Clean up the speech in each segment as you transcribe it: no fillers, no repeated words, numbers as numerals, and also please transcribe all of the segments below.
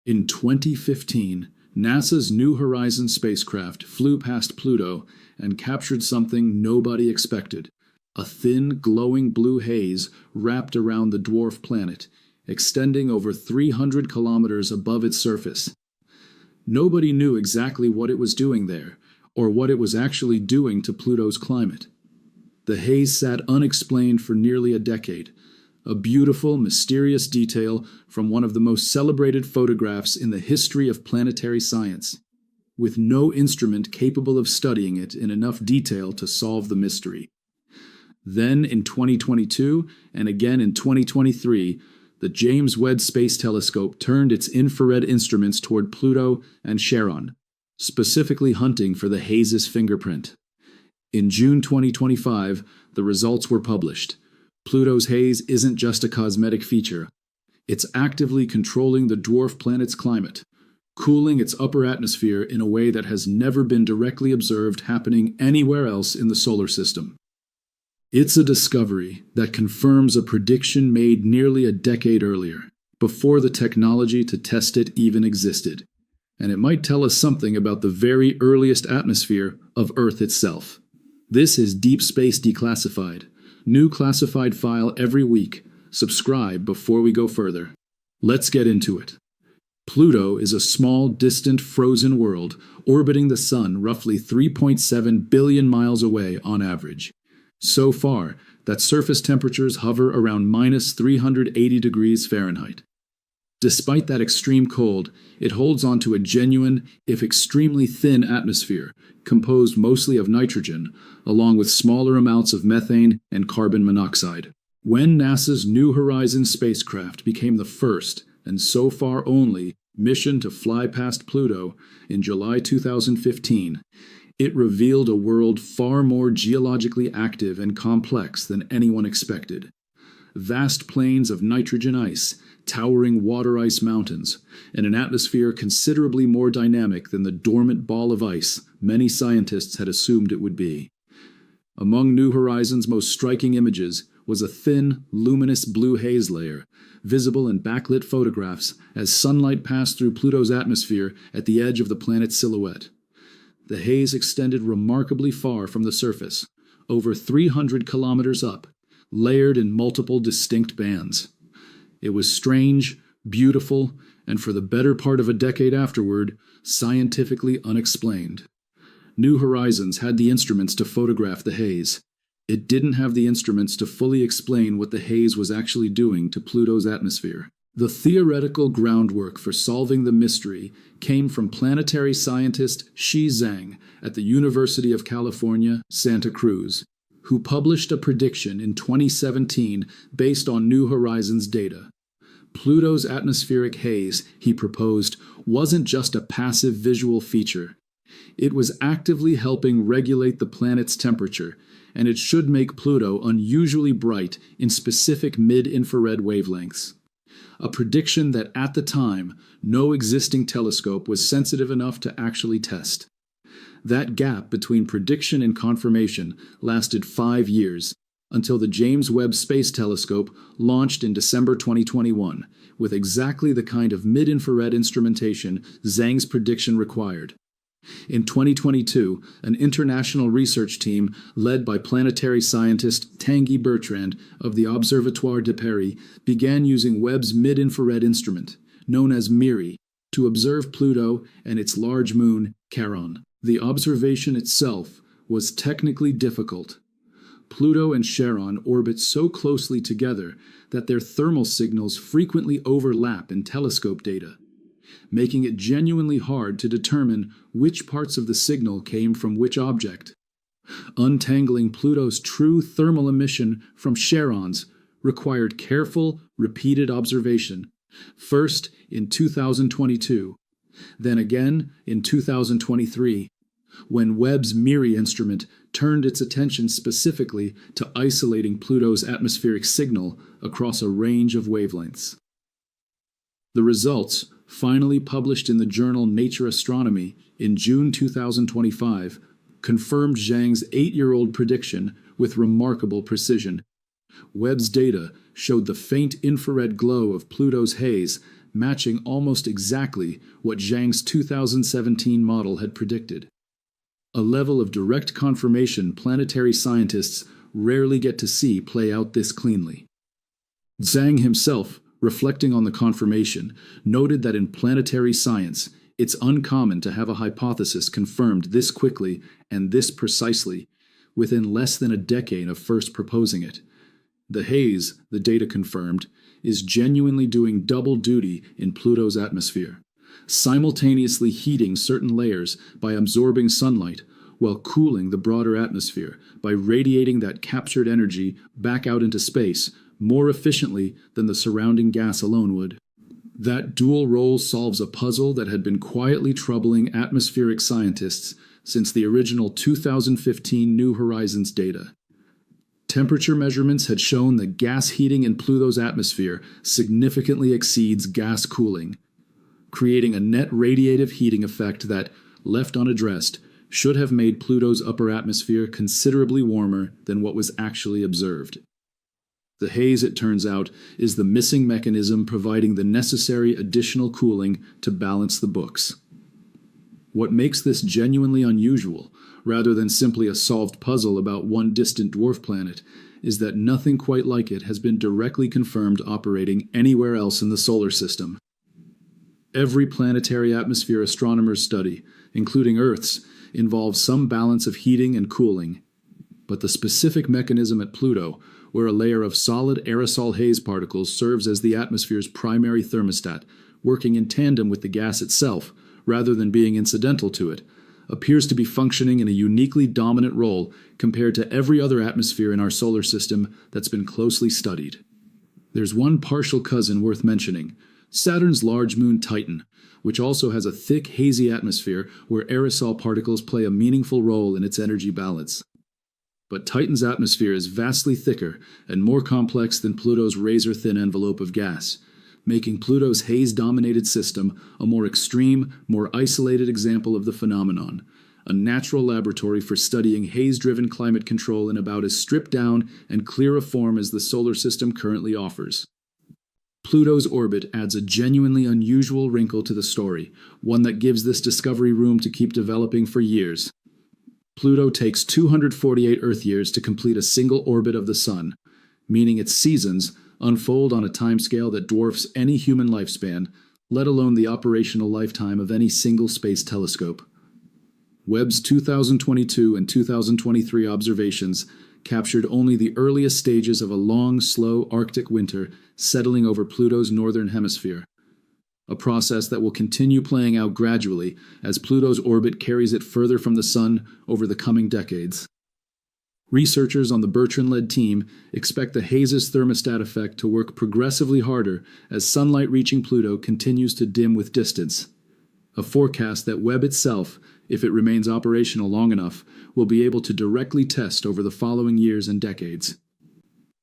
In 2015, NASA's New Horizons spacecraft flew past Pluto and captured something nobody expected: a thin, glowing blue haze wrapped around the dwarf planet, extending over 300 kilometers above its surface. Nobody knew exactly what it was doing there, or what it was actually doing to Pluto's climate. The haze sat unexplained for nearly a decade, a beautiful, mysterious detail from one of the most celebrated photographs in the history of planetary science, with no instrument capable of studying it in enough detail to solve the mystery. Then, in 2022, and again in 2023, the James Webb Space Telescope turned its infrared instruments toward Pluto and Charon, specifically hunting for the haze's fingerprint. In June 2025, the results were published. Pluto's haze isn't just a cosmetic feature. It's actively controlling the dwarf planet's climate, cooling its upper atmosphere in a way that has never been directly observed happening anywhere else in the solar system. It's a discovery that confirms a prediction made nearly a decade earlier, before the technology to test it even existed. And it might tell us something about the very earliest atmosphere of Earth itself. This is Deep Space Declassified. New classified file every week. Subscribe before we go further. Let's get into it. Pluto is a small, distant, frozen world orbiting the Sun roughly 3.7 billion miles away on average. So far, that surface temperatures hover around minus 380 degrees Fahrenheit. Despite that extreme cold, it holds onto a genuine, if extremely thin atmosphere, composed mostly of nitrogen, along with smaller amounts of methane and carbon monoxide. When NASA's New Horizons spacecraft became the first, and so far only, mission to fly past Pluto in July 2015, it revealed a world far more geologically active and complex than anyone expected. Vast plains of nitrogen ice, towering water ice mountains, and an atmosphere considerably more dynamic than the dormant ball of ice many scientists had assumed it would be. Among New Horizons' most striking images was a thin, luminous blue haze layer, visible in backlit photographs as sunlight passed through Pluto's atmosphere at the edge of the planet's silhouette. The haze extended remarkably far from the surface, over 300 kilometers up, layered in multiple distinct bands. It was strange, beautiful, and for the better part of a decade afterward, scientifically unexplained. New Horizons had the instruments to photograph the haze. It didn't have the instruments to fully explain what the haze was actually doing to Pluto's atmosphere. The theoretical groundwork for solving the mystery came from planetary scientist Xi Zhang at the University of California, Santa Cruz, who published a prediction in 2017 based on New Horizons data. Pluto's atmospheric haze, he proposed, wasn't just a passive visual feature. It was actively helping regulate the planet's temperature, and it should make Pluto unusually bright in specific mid-infrared wavelengths. A prediction that at the time, no existing telescope was sensitive enough to actually test. That gap between prediction and confirmation lasted 5 years, until the James Webb Space Telescope launched in December 2021, with exactly the kind of mid-infrared instrumentation Zhang's prediction required. In 2022, an international research team led by planetary scientist Tanguy Bertrand of the Observatoire de Paris began using Webb's mid-infrared instrument, known as MIRI, to observe Pluto and its large moon, Charon. The observation itself was technically difficult. Pluto and Charon orbit so closely together that their thermal signals frequently overlap in telescope data, making it genuinely hard to determine which parts of the signal came from which object. Untangling Pluto's true thermal emission from Charon's required careful, repeated observation, first in 2022, then again in 2023, when Webb's MIRI instrument turned its attention specifically to isolating Pluto's atmospheric signal across a range of wavelengths. The results, finally published in the journal Nature Astronomy in June 2025, confirmed Zhang's 8-year-old prediction with remarkable precision. Webb's data showed the faint infrared glow of Pluto's haze matching almost exactly what Zhang's 2017 model had predicted. A level of direct confirmation planetary scientists rarely get to see play out this cleanly. Zhang himself, reflecting on the confirmation, noted that in planetary science, it's uncommon to have a hypothesis confirmed this quickly and this precisely, within less than a decade of first proposing it. The haze, the data confirmed, is genuinely doing double duty in Pluto's atmosphere, simultaneously heating certain layers by absorbing sunlight, while cooling the broader atmosphere by radiating that captured energy back out into space more efficiently than the surrounding gas alone would. That dual role solves a puzzle that had been quietly troubling atmospheric scientists since the original 2015 New Horizons data. Temperature measurements had shown that gas heating in Pluto's atmosphere significantly exceeds gas cooling, creating a net radiative heating effect that, left unaddressed, should have made Pluto's upper atmosphere considerably warmer than what was actually observed. The haze, it turns out, is the missing mechanism providing the necessary additional cooling to balance the books. What makes this genuinely unusual, rather than simply a solved puzzle about one distant dwarf planet, is that nothing quite like it has been directly confirmed operating anywhere else in the solar system. Every planetary atmosphere astronomers study, including Earth's, involves some balance of heating and cooling. But the specific mechanism at Pluto, where a layer of solid aerosol haze particles serves as the atmosphere's primary thermostat, working in tandem with the gas itself, rather than being incidental to it, appears to be functioning in a uniquely dominant role compared to every other atmosphere in our solar system that's been closely studied. There's one partial cousin worth mentioning, Saturn's large moon Titan, which also has a thick, hazy atmosphere where aerosol particles play a meaningful role in its energy balance. But Titan's atmosphere is vastly thicker and more complex than Pluto's razor-thin envelope of gas, making Pluto's haze-dominated system a more extreme, more isolated example of the phenomenon, a natural laboratory for studying haze-driven climate control in about as stripped-down and clear a form as the solar system currently offers. Pluto's orbit adds a genuinely unusual wrinkle to the story, one that gives this discovery room to keep developing for years. Pluto takes 248 Earth years to complete a single orbit of the Sun, meaning its seasons unfold on a timescale that dwarfs any human lifespan, let alone the operational lifetime of any single space telescope. Webb's 2022 and 2023 observations captured only the earliest stages of a long, slow Arctic winter settling over Pluto's northern hemisphere, a process that will continue playing out gradually as Pluto's orbit carries it further from the Sun over the coming decades. Researchers on the Bertrand-led team expect the haze's thermostat effect to work progressively harder as sunlight reaching Pluto continues to dim with distance, a forecast that Webb itself, if it remains operational long enough, will be able to directly test over the following years and decades.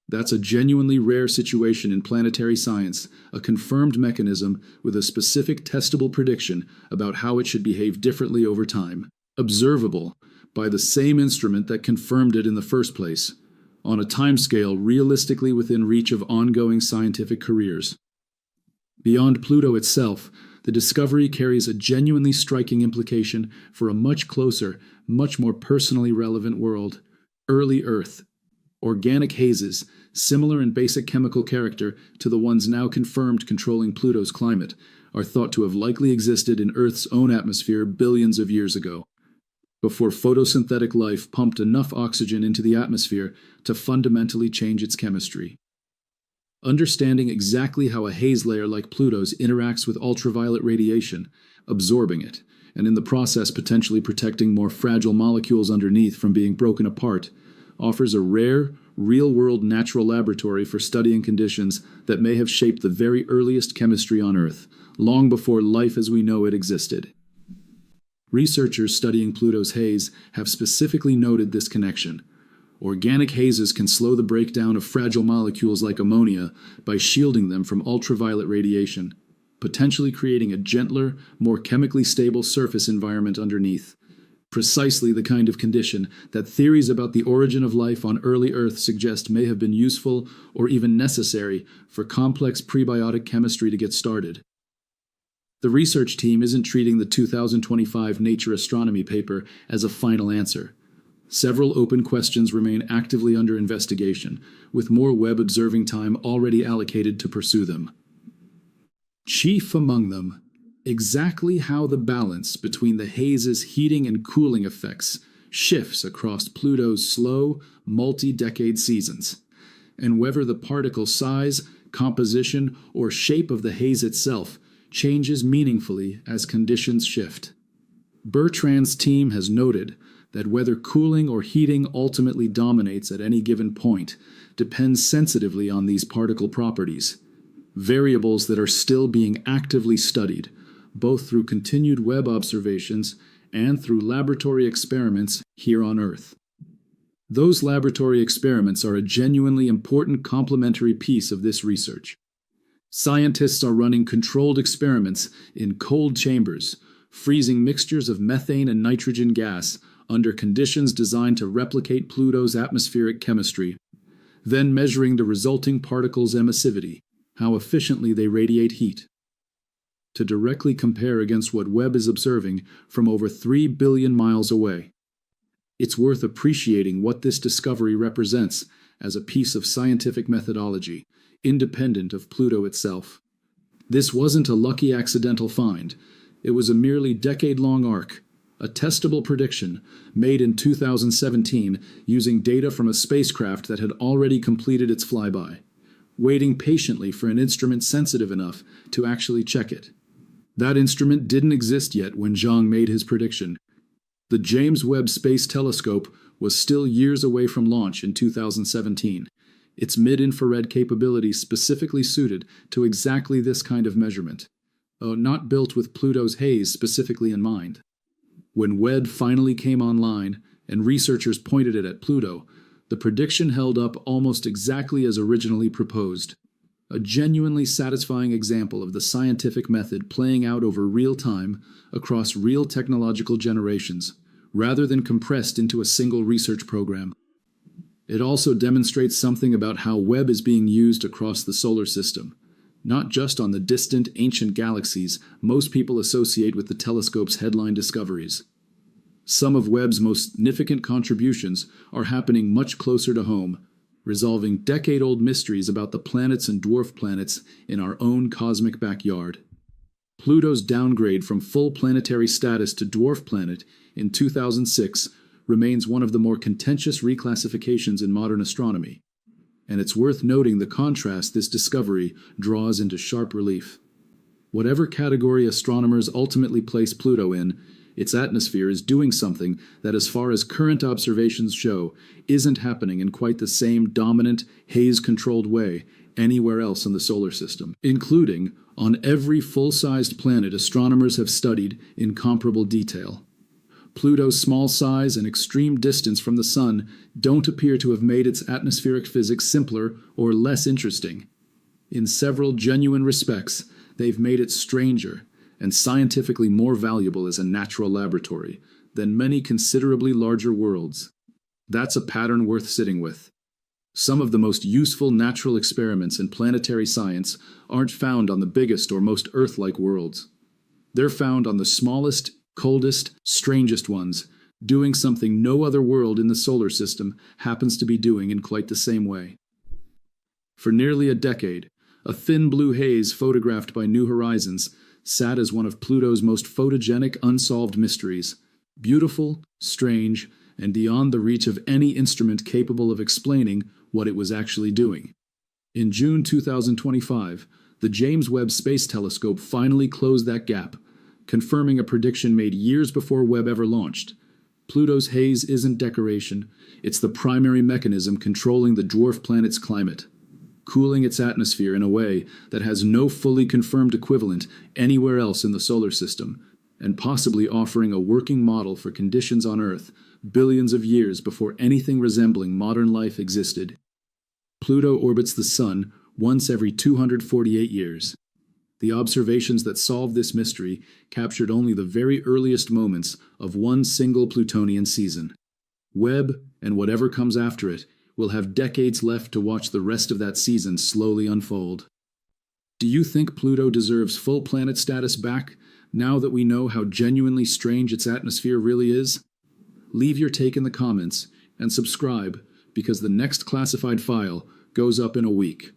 That's a genuinely rare situation in planetary science, a confirmed mechanism with a specific testable prediction about how it should behave differently over time, observable by the same instrument that confirmed it in the first place, on a timescale realistically within reach of ongoing scientific careers. Beyond Pluto itself, the discovery carries a genuinely striking implication for a much closer, much more personally relevant world, early Earth. Organic hazes, similar in basic chemical character to the ones now confirmed controlling Pluto's climate, are thought to have likely existed in Earth's own atmosphere billions of years ago, before photosynthetic life pumped enough oxygen into the atmosphere to fundamentally change its chemistry. Understanding exactly how a haze layer like Pluto's interacts with ultraviolet radiation, absorbing it, and in the process potentially protecting more fragile molecules underneath from being broken apart, offers a rare, real-world natural laboratory for studying conditions that may have shaped the very earliest chemistry on Earth, long before life as we know it existed. Researchers studying Pluto's haze have specifically noted this connection. Organic hazes can slow the breakdown of fragile molecules like ammonia by shielding them from ultraviolet radiation, potentially creating a gentler, more chemically stable surface environment underneath. Precisely the kind of condition that theories about the origin of life on early Earth suggest may have been useful or even necessary for complex prebiotic chemistry to get started. The research team isn't treating the 2025 Nature Astronomy paper as a final answer. Several open questions remain actively under investigation, with more Webb observing time already allocated to pursue them. Chief among them, exactly how the balance between the haze's heating and cooling effects shifts across Pluto's slow, multi-decade seasons, and whether the particle size, composition, or shape of the haze itself changes meaningfully as conditions shift. Bertrand's team has noted that whether cooling or heating ultimately dominates at any given point depends sensitively on these particle properties, variables that are still being actively studied, both through continued Webb observations and through laboratory experiments here on Earth. Those laboratory experiments are a genuinely important complementary piece of this research. Scientists are running controlled experiments in cold chambers, freezing mixtures of methane and nitrogen gas under conditions designed to replicate Pluto's atmospheric chemistry, then measuring the resulting particles' emissivity, how efficiently they radiate heat, to directly compare against what Webb is observing from over 3 billion miles away. It's worth appreciating what this discovery represents as a piece of scientific methodology, independent of Pluto itself. This wasn't a lucky accidental find. It was a merely decade-long arc, a testable prediction made in 2017 using data from a spacecraft that had already completed its flyby, waiting patiently for an instrument sensitive enough to actually check it. That instrument didn't exist yet when Zhang made his prediction. The James Webb Space Telescope was still years away from launch in 2017, its mid-infrared capabilities specifically suited to exactly this kind of measurement, not built with Pluto's haze specifically in mind. When Webb finally came online and researchers pointed it at Pluto, the prediction held up almost exactly as originally proposed. A genuinely satisfying example of the scientific method playing out over real time across real technological generations, rather than compressed into a single research program. It also demonstrates something about how Webb is being used across the solar system, not just on the distant, ancient galaxies most people associate with the telescope's headline discoveries. Some of Webb's most significant contributions are happening much closer to home, resolving decade-old mysteries about the planets and dwarf planets in our own cosmic backyard. Pluto's downgrade from full planetary status to dwarf planet in 2006 remains one of the more contentious reclassifications in modern astronomy, and it's worth noting the contrast this discovery draws into sharp relief. Whatever category astronomers ultimately place Pluto in, its atmosphere is doing something that, as far as current observations show, isn't happening in quite the same dominant, haze-controlled way anywhere else in the solar system, including on every full-sized planet astronomers have studied in comparable detail. Pluto's small size and extreme distance from the Sun don't appear to have made its atmospheric physics simpler or less interesting. In several genuine respects, they've made it stranger and scientifically more valuable as a natural laboratory than many considerably larger worlds. That's a pattern worth sitting with. Some of the most useful natural experiments in planetary science aren't found on the biggest or most Earth-like worlds. They're found on the smallest, coldest, strangest ones, doing something no other world in the solar system happens to be doing in quite the same way. For nearly a decade, a thin blue haze photographed by New Horizons sat as one of Pluto's most photogenic unsolved mysteries, beautiful, strange, and beyond the reach of any instrument capable of explaining what it was actually doing. In June 2025, the James Webb Space Telescope finally closed that gap, confirming a prediction made years before Webb ever launched. Pluto's haze isn't decoration, it's the primary mechanism controlling the dwarf planet's climate, cooling its atmosphere in a way that has no fully confirmed equivalent anywhere else in the solar system, and possibly offering a working model for conditions on Earth billions of years before anything resembling modern life existed. Pluto orbits the Sun once every 248 years. The observations that solve this mystery captured only the very earliest moments of one single Plutonian season. Webb, and whatever comes after it, will have decades left to watch the rest of that season slowly unfold. Do you think Pluto deserves full planet status back, now that we know how genuinely strange its atmosphere really is? Leave your take in the comments, and subscribe, because the next classified file goes up in a week.